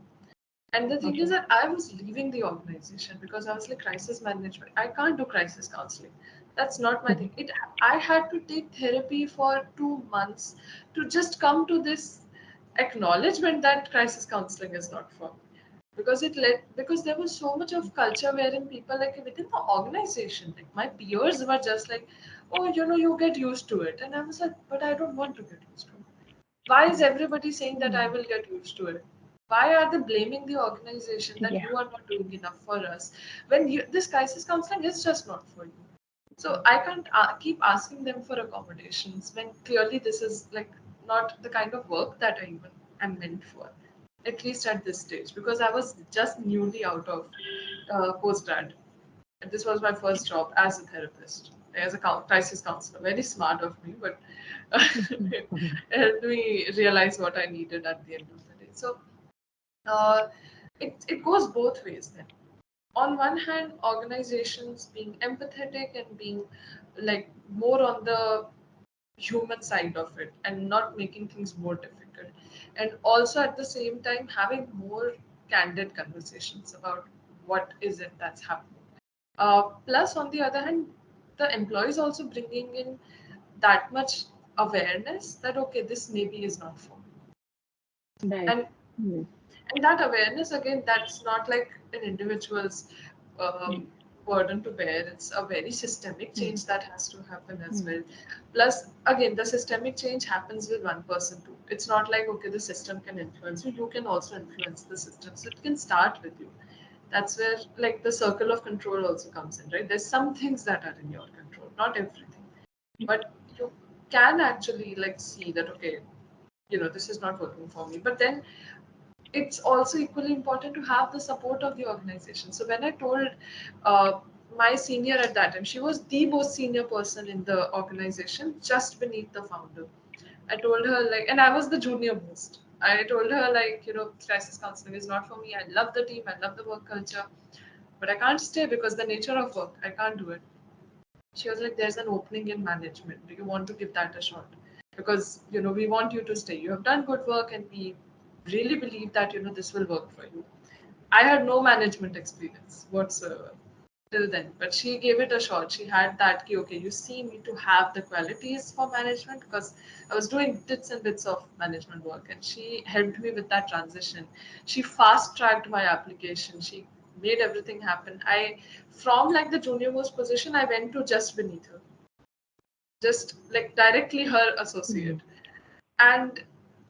Speaker 1: And the thing is
Speaker 3: Okay.
Speaker 1: that I was leaving the organization because I was like, crisis management. I can't do crisis counseling. That's not my thing. I had to take therapy for 2 months to just come to this acknowledgement that crisis counseling is not for me. Because there was so much of culture wherein people like within the organization, like my peers were just like, oh, you get used to it. And I was like, but I don't want to get used to it. Why is everybody saying that I will get used to it? Why are they blaming the organization that
Speaker 3: Yeah.
Speaker 1: you are not doing enough for us when this crisis counseling is just not for you? So I can't keep asking them for accommodations when clearly this is like not the kind of work that I even am meant for, at least at this stage, because I was just newly out of postgrad. This was my first job as a therapist, as a crisis counselor. Very smart of me, but it helped me realize what I needed at the end of the day. So uh, it goes both ways then. On one hand, organizations being empathetic and being like more on the human side of it and not making things more difficult, and also at the same time having more candid conversations about what is it that's happening. Plus, on the other hand, the employees also bringing in that much awareness that okay, this maybe is not for me,
Speaker 2: Right.
Speaker 1: and
Speaker 2: Mm.
Speaker 1: and that awareness again, that's not like an individual's
Speaker 2: Mm.
Speaker 1: burden to bear. It's a very systemic
Speaker 2: Mm.
Speaker 1: change that has to happen as
Speaker 2: Mm.
Speaker 1: well. Plus, again, the systemic change happens with one person too. It's not like okay, the system can influence you, you can also influence the system, so it can start with you. That's where like the circle of control also comes in, right? There's some things that are in your control, not everything, but you can actually like see that okay, this is not working for me. But then it's also equally important to have the support of the organization. So when I told my senior at that time, she was the most senior person in the organization, just beneath the founder. I told her like, and I was the junior most. I told her like, crisis counseling is not for me. I love the team, I love the work culture, but I can't stay because the nature of work, I can't do it. She was like, there's an opening in management. Do you want to give that a shot? Because, we want you to stay. You have done good work and we really believe that, this will work for you. I had no management experience whatsoever till then, but she gave it a shot. She had that key, okay, you see me to have the qualities for management because I was doing bits and bits of management work and she helped me with that transition. She fast tracked my application. She made everything happen. From like the junior most position, I went to just beneath her, just like directly her associate.
Speaker 2: Mm.
Speaker 1: And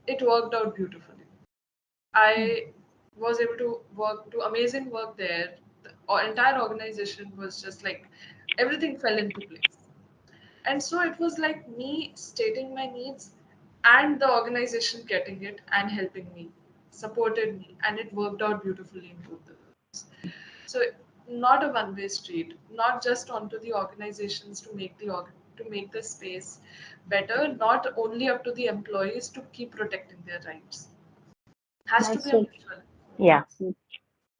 Speaker 1: it worked out beautifully.
Speaker 2: Mm.
Speaker 1: I was able to do amazing work there. The entire organization was just like everything fell into place. And so it was like me stating my needs and the organization getting it and helping me, supported me, and it worked out beautifully in both the ways. So not a one-way street, not just onto the organizations to make to make the space better, not only up to the employees to keep protecting their rights. Has to be
Speaker 2: That's
Speaker 1: a
Speaker 2: it.
Speaker 1: mutual.
Speaker 3: Yeah.
Speaker 2: That's it.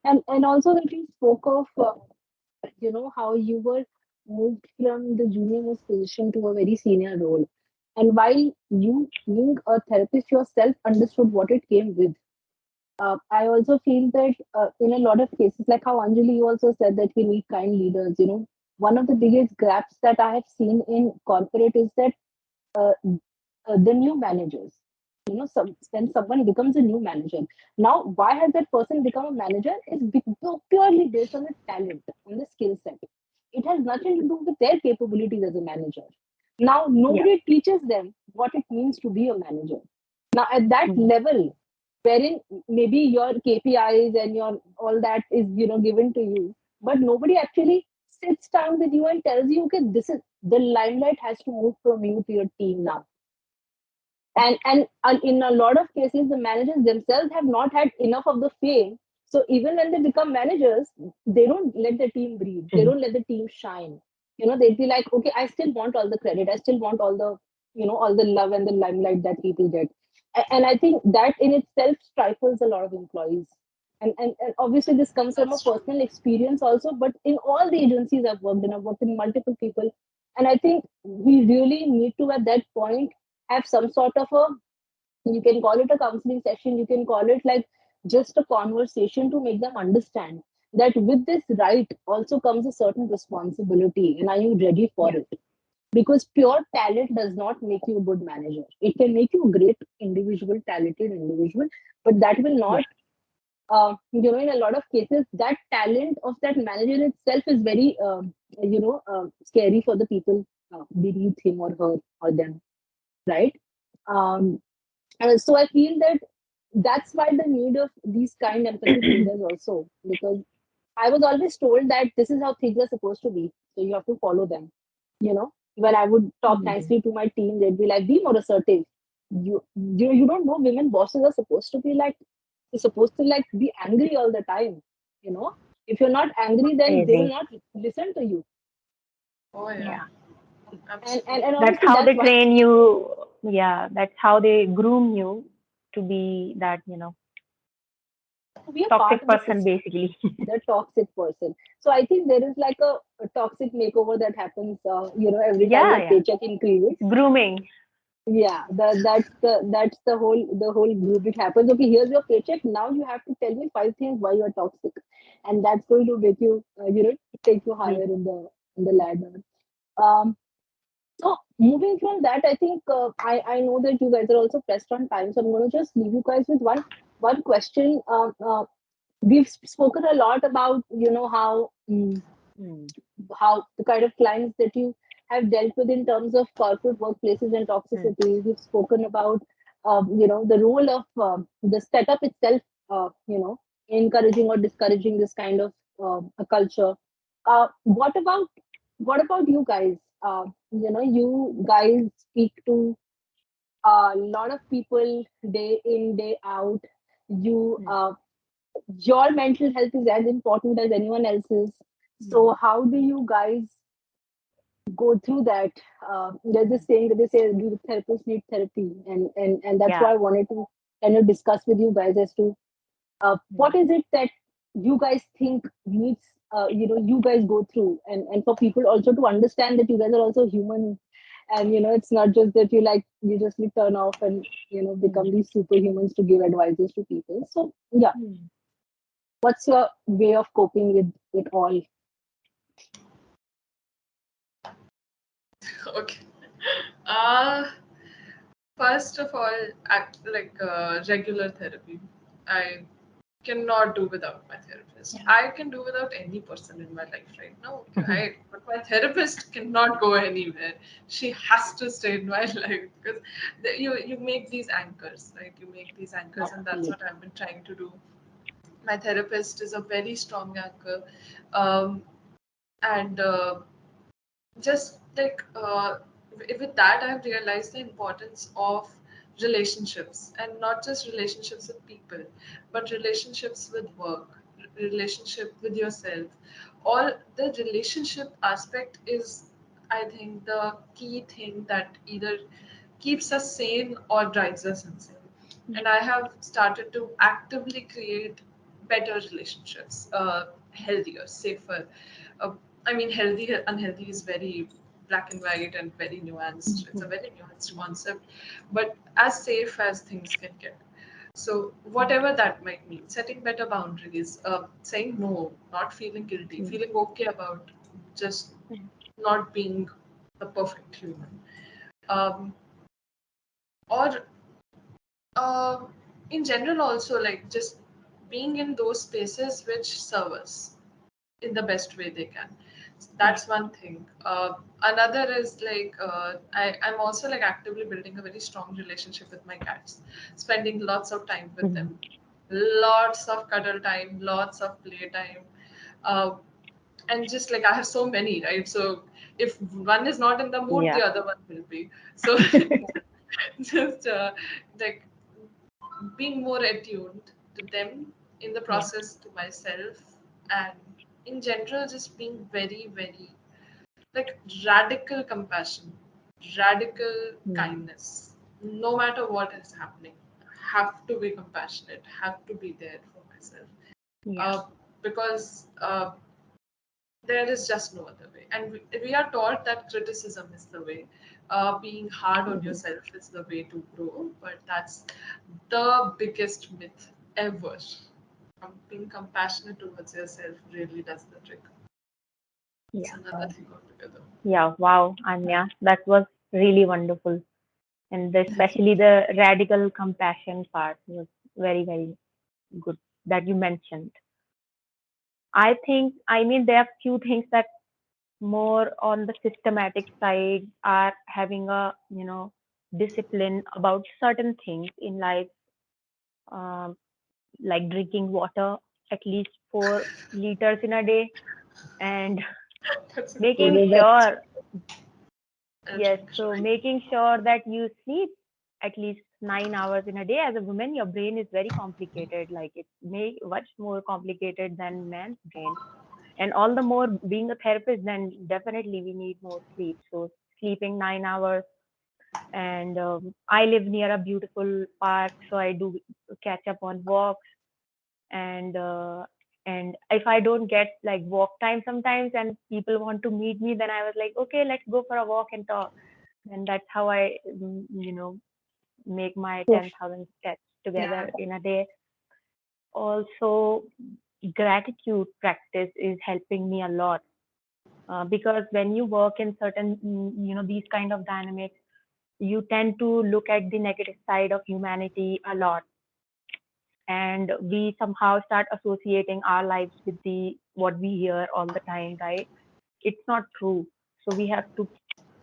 Speaker 2: And also that you spoke of, how you were moved from the junior most position to a very senior role. And while you being a therapist yourself understood what it came with, I also feel that in a lot of cases, like how Anjali also said that we need kind leaders, one of the biggest gaps that I have seen in corporate is that uh, the new managers, when someone becomes a new manager, now why has that person become a manager is purely based on the talent, on the skill set. It has nothing to do with their capabilities as a manager. Now
Speaker 3: Yeah.
Speaker 2: nobody teaches them what it means to be a manager. Now at that
Speaker 3: Mhm.
Speaker 2: level, wherein maybe your KPIs and your all that is given to you, but nobody actually sits down with you and tells you, okay, this is the limelight has to move from you to your team now. And in a lot of cases the managers themselves have not had enough of the fame, so even when they become managers, they don't let the team breathe, they
Speaker 3: Mhm.
Speaker 2: don't let the team shine. They'd be like, okay, I still want all the credit, I still want all the all the love and the limelight that people get. And I think that in itself stifles a lot of employees. And obviously this comes from a
Speaker 1: That's true.
Speaker 2: personal experience also, but in all the agencies I've worked in, I've worked in multiple people, and I think we really need to at that point have some sort of a, you can call it a counseling session, you can call it like just a conversation to make them understand that with this right also comes a certain responsibility, and are you ready for
Speaker 3: Yeah.
Speaker 2: it? Because pure talent does not make you a good manager. It can make you a great individual, talented individual, but that will
Speaker 3: Yeah.
Speaker 2: not in a lot of cases that talent of that manager itself is very scary for the people beneath him or her or them, right? um, So I feel that that's why the need of these kind empathic leaders also, because I was always told that this is how things are supposed to be, so you have to follow them. When I would talk
Speaker 3: Mm.
Speaker 2: nicely to my team, they'd be like, "Be more assertive. You don't know women bosses are supposed to be like, they're supposed to like be angry all the time. You know, if you're not angry, then they will
Speaker 3: Crazy.
Speaker 2: not listen to you."
Speaker 1: Oh yeah,
Speaker 3: Yeah.
Speaker 2: And
Speaker 1: absolutely.
Speaker 3: That's
Speaker 2: obviously
Speaker 3: how
Speaker 2: that's
Speaker 3: they
Speaker 2: why
Speaker 3: train you. Yeah, that's how they groom you to be that,
Speaker 2: we are part
Speaker 3: toxic
Speaker 2: of the
Speaker 3: person
Speaker 2: system,
Speaker 3: basically.
Speaker 2: the toxic person. So I think there is like a toxic makeover that happens, every time
Speaker 3: Yeah,
Speaker 2: your
Speaker 3: yeah.
Speaker 2: paycheck increases.
Speaker 3: Grooming.
Speaker 2: Yeah, that's the whole group. It happens. Okay, here's your paycheck. Now you have to tell me 5 things why you're toxic, and that's going to make you, take you higher
Speaker 3: Mm.
Speaker 2: in the ladder. Um, so moving from that, I think I know that you guys are also pressed on time, so I'm going to just leave you guys with one question. We've spoken a lot about
Speaker 3: Mm.
Speaker 2: how the kind of clients that you have dealt with in terms of corporate workplaces and
Speaker 3: Mm.
Speaker 2: toxicity. We've spoken about the role of the setup itself, encouraging or discouraging this kind of a culture. What about you guys? You guys speak to a lot of people day in day out. You
Speaker 3: Mm.
Speaker 2: your mental health is as important as anyone else's.
Speaker 3: Mm.
Speaker 2: So how do you guys go through that? There's this saying that they say therapists need therapy, and that's
Speaker 3: Yeah.
Speaker 2: why I wanted to kind of discuss with you guys as to
Speaker 3: Mm.
Speaker 2: what is it that you guys think needs, you guys go through, and for people also to understand that you guys are also human, and it's not just that you just turn off and become
Speaker 3: Mm.
Speaker 2: these superhumans to give advices to people. So yeah,
Speaker 3: Mm.
Speaker 2: what's your way of coping with it all?
Speaker 1: Okay. Uh, First of all, act like regular therapy. I cannot do without my therapist.
Speaker 3: Yeah.
Speaker 1: I can do without any person in my life right now. Okay, but my therapist cannot go anywhere. She has to stay in my life because you make these anchors, right? You make these anchors, and that's what
Speaker 2: Absolutely.
Speaker 1: I've been trying to do. My therapist is a very strong anchor, um, and just like with that, I've realized the importance of relationships, and not just relationships with people, but relationships with work, relationship with yourself. All the relationship aspect is, I think, the key thing that either keeps us sane or drives us insane. And I have started to actively create better relationships, healthier, safer. Uh, I mean, healthy, unhealthy is very black and white and very nuanced. It's a
Speaker 3: Mhm.
Speaker 1: very nuanced concept, but as safe as things can get. So, whatever that might mean, setting better boundaries, saying no, not feeling guilty,
Speaker 3: Mm.
Speaker 1: feeling okay about just not being the perfect human. Um, or in general, also, like just being in those spaces which serve us in the best way they can.
Speaker 3: Yeah.
Speaker 1: That's one thing. Another is like I'm also like actively building a very strong relationship with my cats, spending lots of time with
Speaker 3: Mhm.
Speaker 1: them, lots of cuddle time, lots of play time. Uh, and just like I have so many, right? So if one is not in the mood,
Speaker 3: Yeah.
Speaker 1: the other one will be. So just like being more attuned to them, in the
Speaker 3: Yeah.
Speaker 1: process to myself, and in general just being very very like radical compassion, radical
Speaker 3: Mm.
Speaker 1: kindness. No matter what is happening, have to be compassionate, have to be there for myself,
Speaker 3: Yeah.
Speaker 1: uh, because there is just no other way. And we are taught that criticism is the way. Being hard on
Speaker 3: Mhm.
Speaker 1: yourself is the way to grow, but that's the biggest myth ever. Being compassionate towards yourself really does the trick. It's
Speaker 3: Yeah.
Speaker 1: another thing altogether.
Speaker 3: Yeah. Wow, Anya, that was really wonderful, and especially the radical compassion part was very, very good that you mentioned. I think, I mean, there are few things that more on the systematic side are having a, discipline about certain things in life, um, like drinking water at least 4 liters in a day, and
Speaker 1: That's a
Speaker 2: You
Speaker 3: making
Speaker 2: know, that's
Speaker 3: sure,
Speaker 1: and
Speaker 3: yes,
Speaker 1: drink,
Speaker 3: so
Speaker 1: right?
Speaker 3: making sure that you sleep at least 9 hours in a day. As a woman, your brain is very complicated. Like it's much more complicated than man's brain. And all the more being a therapist, then definitely we need more sleep. So sleeping 9 hours, and I live near a beautiful park, so I do catch up on walks, and if I don't get like walk time sometimes and people want to meet me, then I was like, okay, let's go for a walk and talk. And that's how I make my
Speaker 2: so
Speaker 3: 10,000 steps
Speaker 1: Yeah.
Speaker 3: together in a day. Also, gratitude practice is helping me a lot, because when you work in certain these kind of dynamics, you tend to look at the negative side of humanity a lot, and we somehow start associating our lives with the what we hear all the time, right? It's not true. So we have to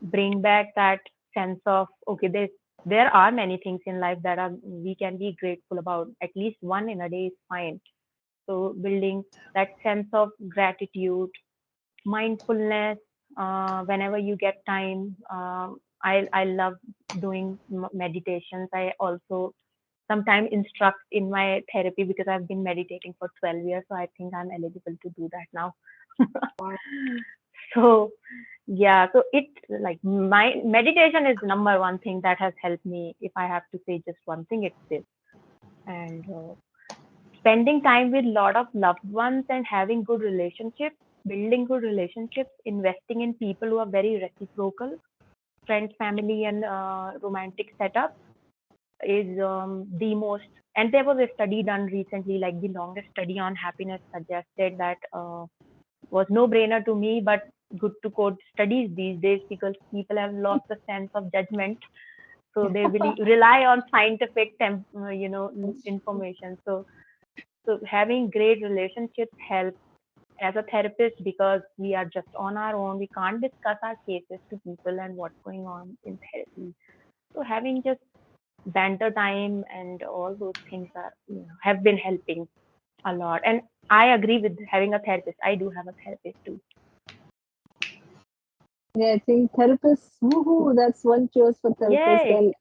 Speaker 3: bring back that sense of, okay, there are many things in life that are we can be grateful about. At least one in a day is fine. So building that sense of gratitude, mindfulness, whenever you get time. I love doing meditations. I also sometimes instruct in my therapy because I've been meditating for 12 years. So I think I'm eligible to do that now.
Speaker 1: Wow.
Speaker 3: So yeah, so it like my meditation is number one thing that has helped me. If I have to say just one thing, it's this. And spending time with a lot of loved ones and having good relationships, building good relationships, investing in people who are very reciprocal, friends, family, and romantic setup is the most. And there was a study done recently, like the longest study on happiness suggested that was no brainer to me, but good to quote studies these days because people have lost the sense of judgment. So they really rely on scientific, information. So having great relationships help as a therapist because we are just on our own. We can't discuss our cases to people and what's going on in therapy. So having just banter time and all those things are have been helping a lot. And I agree with having a therapist. I do have a therapist too.
Speaker 2: yeah, I think therapists, woohoo, that's one cheers for therapists
Speaker 3: Yay!
Speaker 2: and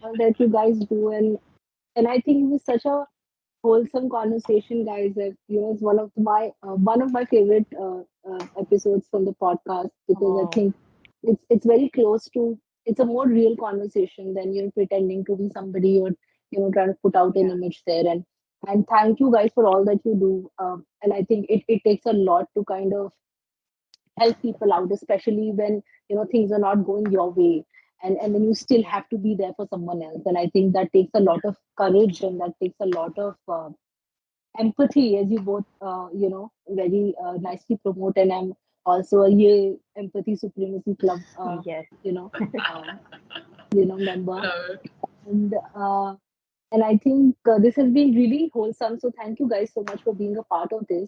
Speaker 2: all that you guys do. And I think it was such a wholesome conversation, guys. That it's one of my favorite episodes from the podcast because I
Speaker 3: Oh,
Speaker 2: think it's very close to it's a more real conversation than pretending to be somebody or trying to put out an
Speaker 3: yeah.
Speaker 2: image there. And thank you guys for all that you do. And I think it takes a lot to kind of help people out, especially when things are not going your way, and then you still
Speaker 3: Yeah.
Speaker 2: have to be there for someone else. And I think that takes a lot of courage, and that takes a lot of empathy, as you both very nicely promote. And I'm also a Ye Empathy Supremacy Club
Speaker 3: Yes.
Speaker 2: you know um, member.
Speaker 1: Love it.
Speaker 2: And I think this has been really wholesome. So thank you guys so much for being a part of this.